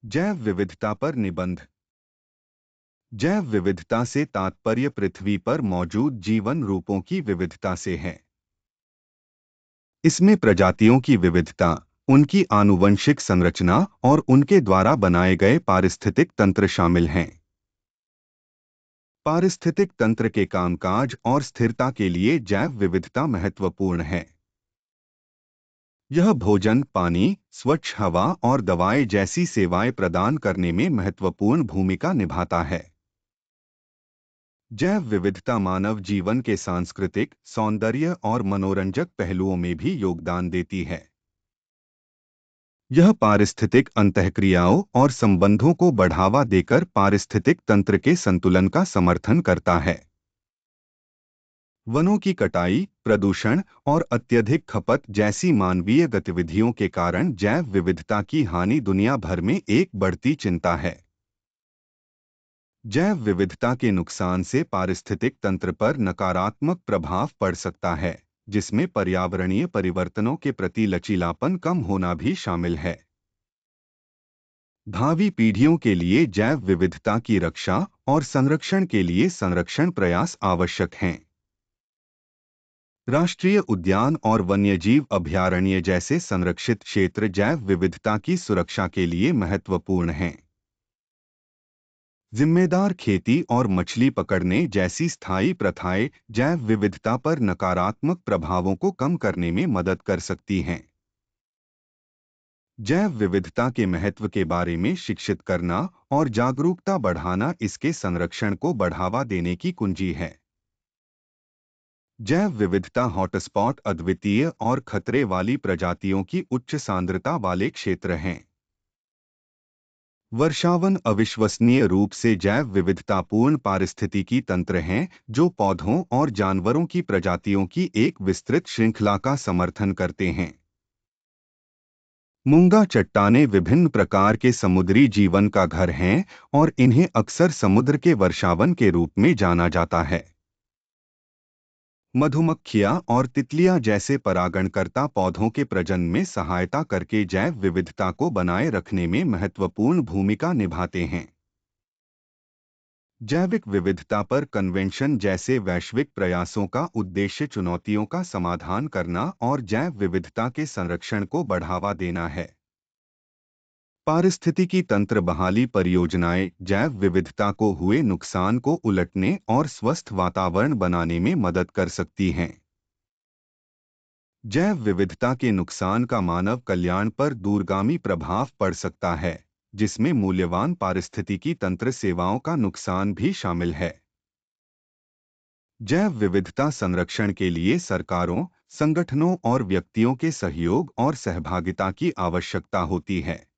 जैव विविधता पर निबंध। जैव विविधता से तात्पर्य पृथ्वी पर मौजूद जीवन रूपों की विविधता से है। इसमें प्रजातियों की विविधता, उनकी आनुवंशिक संरचना और उनके द्वारा बनाए गए पारिस्थितिक तंत्र शामिल हैं। पारिस्थितिक तंत्र के कामकाज और स्थिरता के लिए जैव विविधता महत्वपूर्ण है। यह भोजन, पानी, स्वच्छ हवा और दवाएं जैसी सेवाएं प्रदान करने में महत्वपूर्ण भूमिका निभाता है। जैव विविधता मानव जीवन के सांस्कृतिक, सौंदर्य और मनोरंजक पहलुओं में भी योगदान देती है। यह पारिस्थितिक अंतःक्रियाओं और संबंधों को बढ़ावा देकर पारिस्थितिक तंत्र के संतुलन का समर्थन करता है। वनों की कटाई, प्रदूषण और अत्यधिक खपत जैसी मानवीय गतिविधियों के कारण जैव विविधता की हानि दुनिया भर में एक बढ़ती चिंता है। जैव विविधता के नुकसान से पारिस्थितिक तंत्र पर नकारात्मक प्रभाव पड़ सकता है, जिसमें पर्यावरणीय परिवर्तनों के प्रति लचीलापन कम होना भी शामिल है। भावी पीढ़ियों के लिए जैव विविधता की रक्षा और संरक्षण के लिए संरक्षण प्रयास आवश्यक हैं। राष्ट्रीय उद्यान और वन्यजीव अभयारण्य जैसे संरक्षित क्षेत्र जैव विविधता की सुरक्षा के लिए महत्वपूर्ण हैं। जिम्मेदार खेती और मछली पकड़ने जैसी स्थायी प्रथाएं जैव विविधता पर नकारात्मक प्रभावों को कम करने में मदद कर सकती हैं। जैव विविधता के महत्व के बारे में शिक्षित करना और जागरूकता बढ़ाना इसके संरक्षण को बढ़ावा देने की कुंजी है। जैव विविधता हॉटस्पॉट अद्वितीय और खतरे वाली प्रजातियों की उच्च सांद्रता वाले क्षेत्र हैं। वर्षावन अविश्वसनीय रूप से जैव विविधतापूर्ण पारिस्थितिकी तंत्र हैं, जो पौधों और जानवरों की प्रजातियों की एक विस्तृत श्रृंखला का समर्थन करते हैं। मूंगा चट्टानें विभिन्न प्रकार के समुद्री जीवन का घर हैं और इन्हें अक्सर समुद्र के वर्षावन के रूप में जाना जाता है। मधुमक्खियां और तितलियां जैसे परागणकर्ता पौधों के प्रजनन में सहायता करके जैव विविधता को बनाए रखने में महत्वपूर्ण भूमिका निभाते हैं। जैविक विविधता पर कन्वेंशन जैसे वैश्विक प्रयासों का उद्देश्य चुनौतियों का समाधान करना और जैव विविधता के संरक्षण को बढ़ावा देना है। पारिस्थितिकी तंत्र बहाली परियोजनाएं जैव विविधता को हुए नुकसान को उलटने और स्वस्थ वातावरण बनाने में मदद कर सकती हैं। जैव विविधता के नुकसान का मानव कल्याण पर दूरगामी प्रभाव पड़ सकता है, जिसमें मूल्यवान पारिस्थितिकी तंत्र सेवाओं का नुकसान भी शामिल है। जैव विविधता संरक्षण के लिए सरकारों, संगठनों और व्यक्तियों के सहयोग और सहभागिता की आवश्यकता होती है।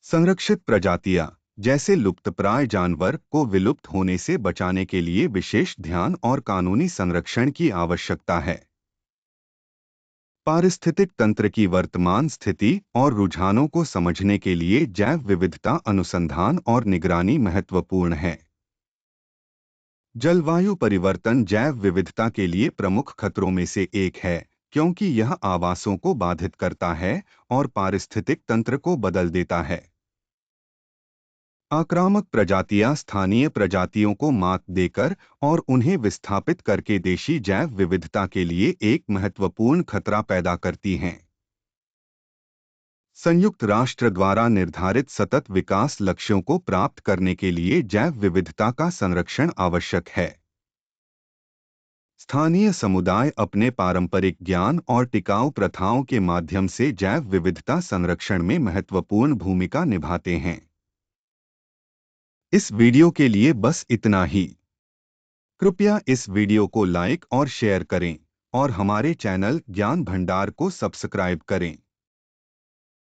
संरक्षित प्रजातियां, जैसे लुप्तप्राय जानवर, को विलुप्त होने से बचाने के लिए विशेष ध्यान और कानूनी संरक्षण की आवश्यकता है। पारिस्थितिक तंत्र की वर्तमान स्थिति और रुझानों को समझने के लिए जैव विविधता अनुसंधान और निगरानी महत्वपूर्ण है। जलवायु परिवर्तन जैव विविधता के लिए प्रमुख खतरों में से एक है, क्योंकि यह आवासों को बाधित करता है और पारिस्थितिक तंत्र को बदल देता है। आक्रामक प्रजातियां स्थानीय प्रजातियों को मात देकर और उन्हें विस्थापित करके देशी जैव विविधता के लिए एक महत्वपूर्ण खतरा पैदा करती हैं। संयुक्त राष्ट्र द्वारा निर्धारित सतत विकास लक्ष्यों को प्राप्त करने के लिए जैव विविधता का संरक्षण आवश्यक है। स्थानीय समुदाय अपने पारंपरिक ज्ञान और टिकाऊ प्रथाओं के माध्यम से जैव विविधता संरक्षण में महत्वपूर्ण भूमिका निभाते हैं। इस वीडियो के लिए बस इतना ही। कृपया इस वीडियो को लाइक और शेयर करें और हमारे चैनल ज्ञान भंडार को सब्सक्राइब करें।